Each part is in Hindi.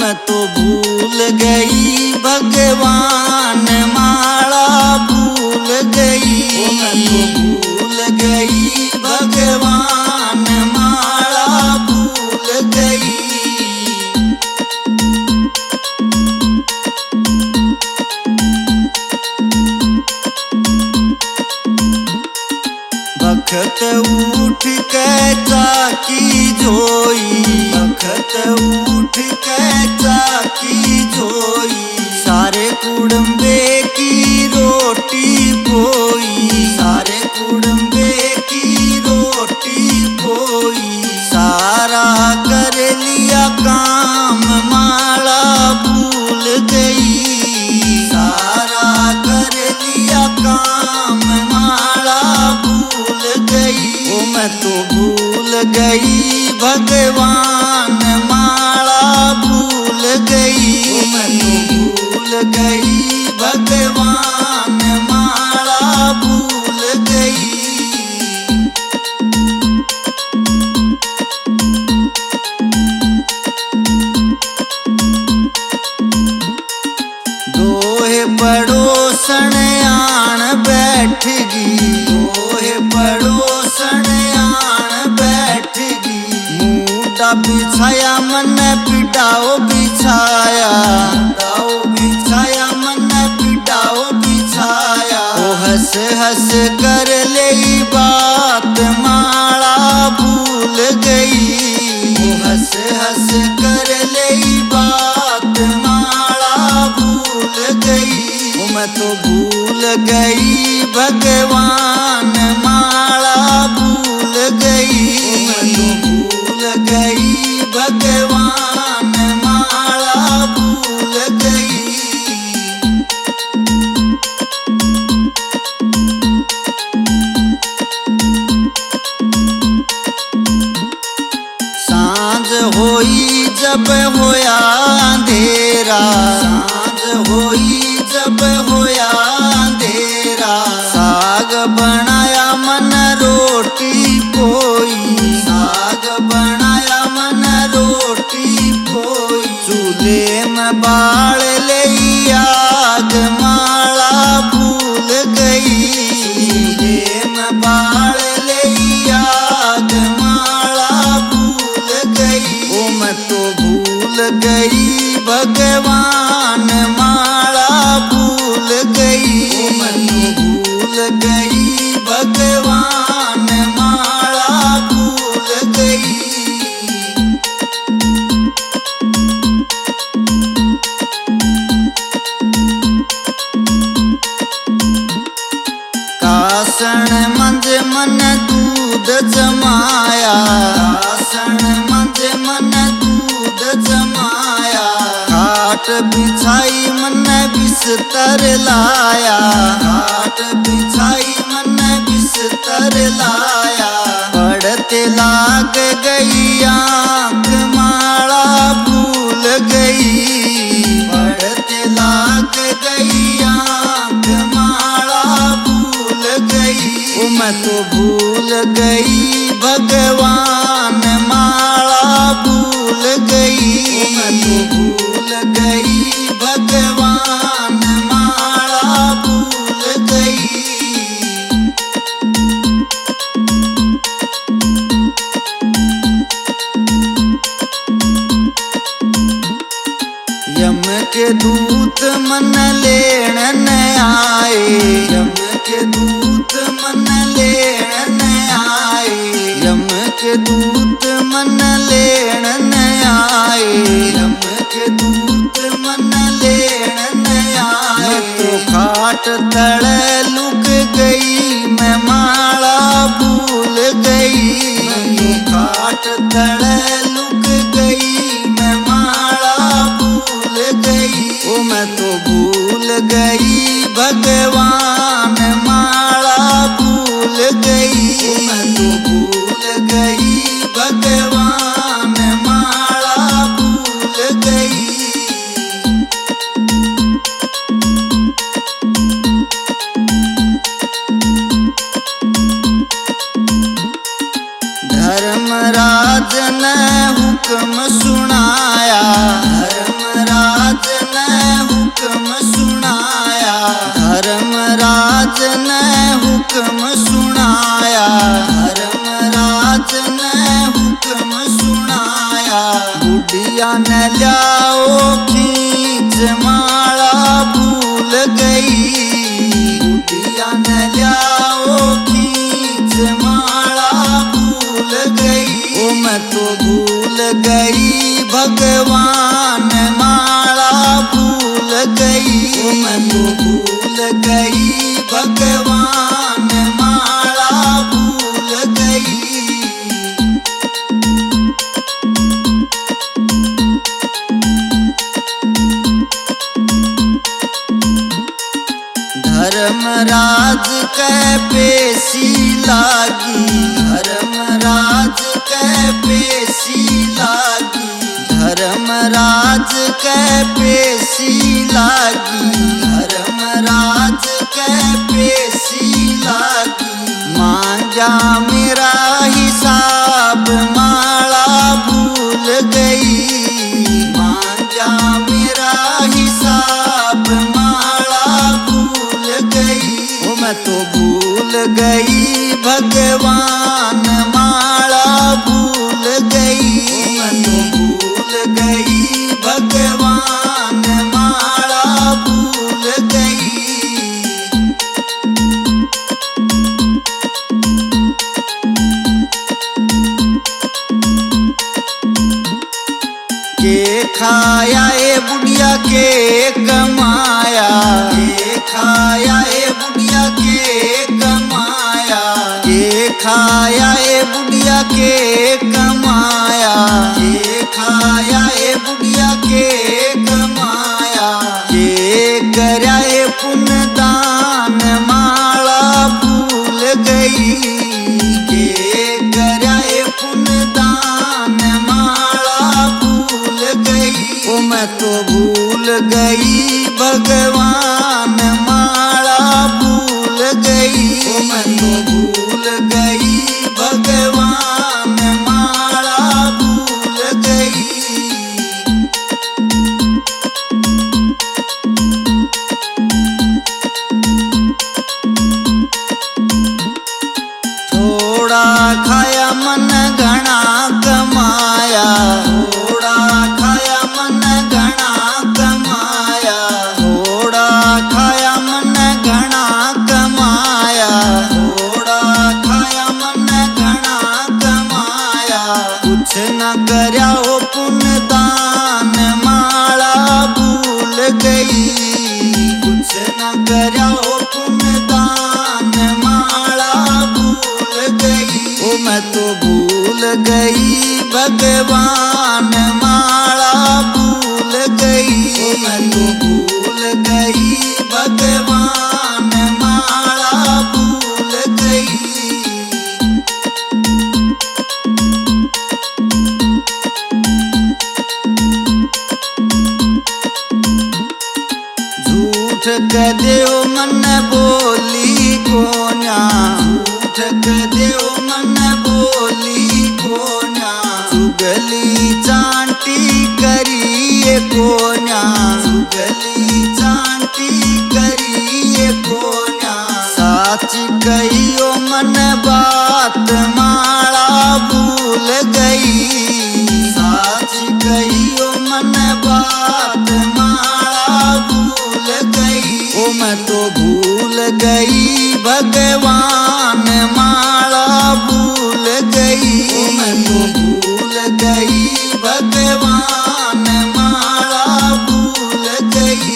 मैं तो भूल गई भगवान माला भूल गई। मैं तो भूल गई भगवान माला भूल गई। बखत उठ के चाकी जोई, बखत उठ के चाकी जोई। सारे कुड़म्बे की रोटी पोई, सारे कुड़म्बे की रोटी पोई। सारा कर लिया काम माला भूल गई, सारा कर लिया काम माला भूल गई। ओ मैं तो भूल गई भगवान माला भूल गई। ओ मैं तो भूल गई भगवान माला भूल गई। दोहे पड़ोसन आन बैठ गी, दोहे पड़ोसन आन बैठ गी। मुंडा बिछाया मन पिटाओ बिछाया, दाओ बिछाया मन पिटाओ बिछाया। ओ हंस हंस कर ले बात माला भूल गई। ओ हंस हंस कर ले बात माला भूल गई। ओ मैं तो भूल गई भगवान माला भूल गई। ओ मैं तो भूल गई भगवान माला भूल गई। सांझ होई जब होया अंधेरा, सांझ होई जब होया अंधेरा। साग बनाया मन रोटी पोई, साग बनाया मन रोटी पोई। चूल्हे में बाल ले आग माला भूल गई, चूल्हे में बाल ले आग माला भूल गई। ओ मैं तो भूल गई भगवान माला भूल गई। ओ मैं तो भूल गई भगवान माला भूल गई। कासन मंज मन दूध जमाया, कासन मंज मन दूध जमाया। खाट बिछाई मन बिस्तर लाया, खाट बिछाई मन बिस्तर लाया। पढ़ते लाग गई आँख माला भूल गई, पढ़ते लाग गई आँख माला भूल गई। ओ मैं तो भूल गई भगवान माला भूल गई। ओ मैं तो भूल गई भगवान माला भूल गई। यम के दूत मन लेण न आए, यम के दूत मन लेण न आए। यम के दूत मन लेण न आए, यम के दूत मन लेण न आए। मैं तो खाट तले लुक गई मैं माला भूल गई। मैं तो खाट तले लुक गई मैं माला भूल गई। ओ मैं तो भूल गई भगवान माला भूल गई। ओ मैं तो भूल गई भगवान माला भूल गई। धर्मराज ने हुक्म सुनाया, धर्म हुक्म सुनाया, धर्मराज ने हुक्म सुनाया, धर्मराज ने हुक्म सुनाया। बुढ़िया ने लाओ खींच माला भूल गई, बुढ़िया ने लाओ खींच माला भूल गई। ओ मैं तो भूल गई भगवान माला भूल गई, ओ मैं तो भूल गई भगवान माला भूल गई। धर्मराज के पेशी लागी, धर्मराज के पेशी लागी, धर्मराज के पेशी लागी, धर्मराज के पेशी लागी। मांझा मेरा हिसाब माला भूल गई, मांझा मेरा हिसाब माला भूल गई। ओ मैं तो भूल गई भगवान माला भूल गई, ओ मैं तो भूल गई भगवान माला भूल गई। के खाया ए बुढ़िया के कमाया, के खाया ए बुढ़िया के कमाया, के खाया ए बुढ़िया के कमाया, के खाया ए बुढ़िया के कमाया। के करया ए पुण्य दान माला भूल गई, के करया ए पुण्य दान माला भूल गई। ओ मैं तो भूल गई भगवान माला भूल गई, ओ मैं तो भूल गई भगवान माला भूल गई। थोड़ा खाया मन घना कमाया, थोड़ा खाया मन घना कमाया, थोड़ा खाया मन घना कमाया, थोड़ा खाया मन घना कमाया। कुछ न करया ओ पुण्य दान माला भूल गई, कुछ न करया ओ पुण्य दान माला भूल गई। ओ मैं तो भूल गई भगवान माला भूल गई, ओ मैं तो भूल गई भगवान माला भूल गई। झूठ कदेओ मन बोली कोन्या, झूठ कदेओ मन बोली कोन्या। चुगली चांटी करिए कोन्या, चुगली चांटी करिए कोन्या। साच कहियो मन बात माला भूल गई, साच कहियो मन बात माला भूल गई। ओ मैं तो भूल गई भगवान माला भूल गई, ओ मैं तो भूल गई भगवान माला भूल गई।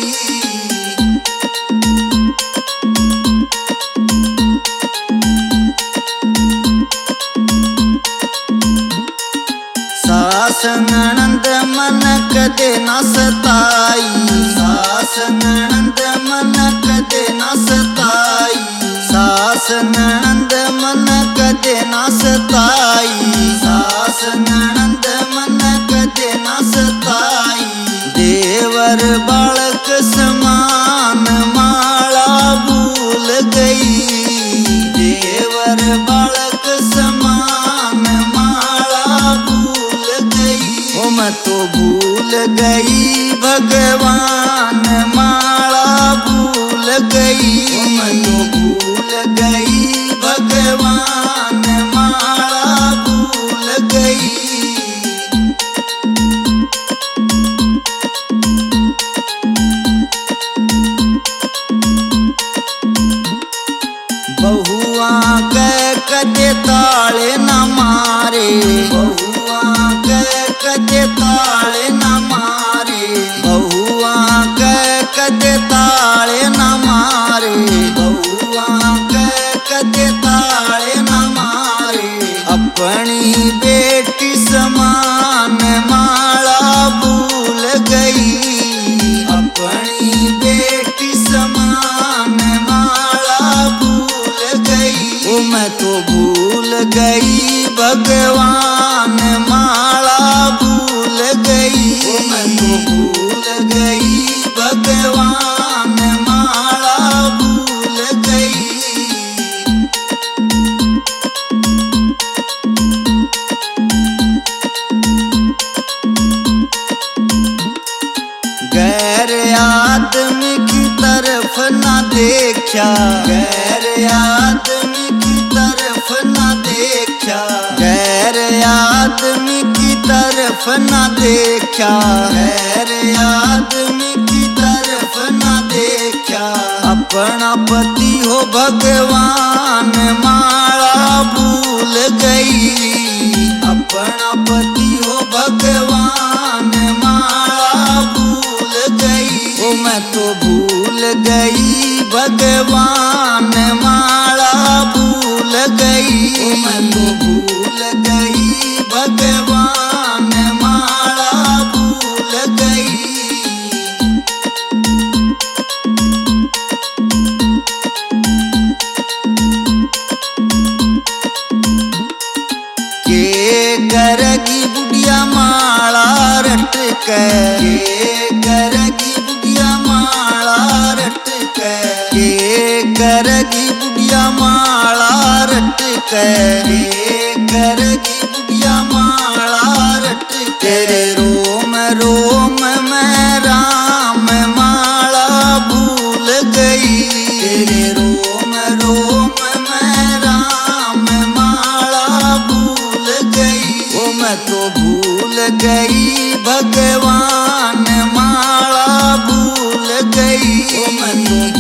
सास ननद मन कदे न सताई, सास ननद मन कदे न सताई, सास ननद मन कदे न सताई, सास ननद मन कदे न सताई। देवर बालक समान माला भूल गई, देवर बालक समान माला भूल गई। ओ मैं तो भूल गई भगवान माला भूल गई। मैं तो भूल गई भगवान माला भूल गई। बहुआ कदे ताले न मारे, बहुआ कदे ताले न मारे, बहुआ कदे ताले न मारे, बहुआ कदे ताले न मारे। अपनी बेटी समान माला भूल गई, अपनी बेटी समान माला भूल गई। ओ मैं तो भूल गई भगवान माला भूल गई। ओ मैं तो भूल गई भगवान माला भूल गई। गैर आदमी की तरफ ना देखा, गैर आदमी की तरफ ना देखा, गैर आदमी की तरफ ना देखा, गैर आदमी की तरफ ना देखा। अपना पति हो भगवान माला भूल गई, अपना पति हो भगवान माला भूल गई। ओ मैं तो भूल गई भगवान माला भूल गई। ओ मैं तो भूल गई भगवान माला भूल गई। के करगी बुढ़िया माला रट के करगी बुढ़िया माला रट के करगी बुढ़िया माला रट के करगी बुढ़िया माला रट। तेरे रोम रोम में राम माला भूल गई, तेरे रोम रोम में राम माला भूल गई। ओ मैं तो भूल गई भगवान माला भूल गई। ओ मैं तो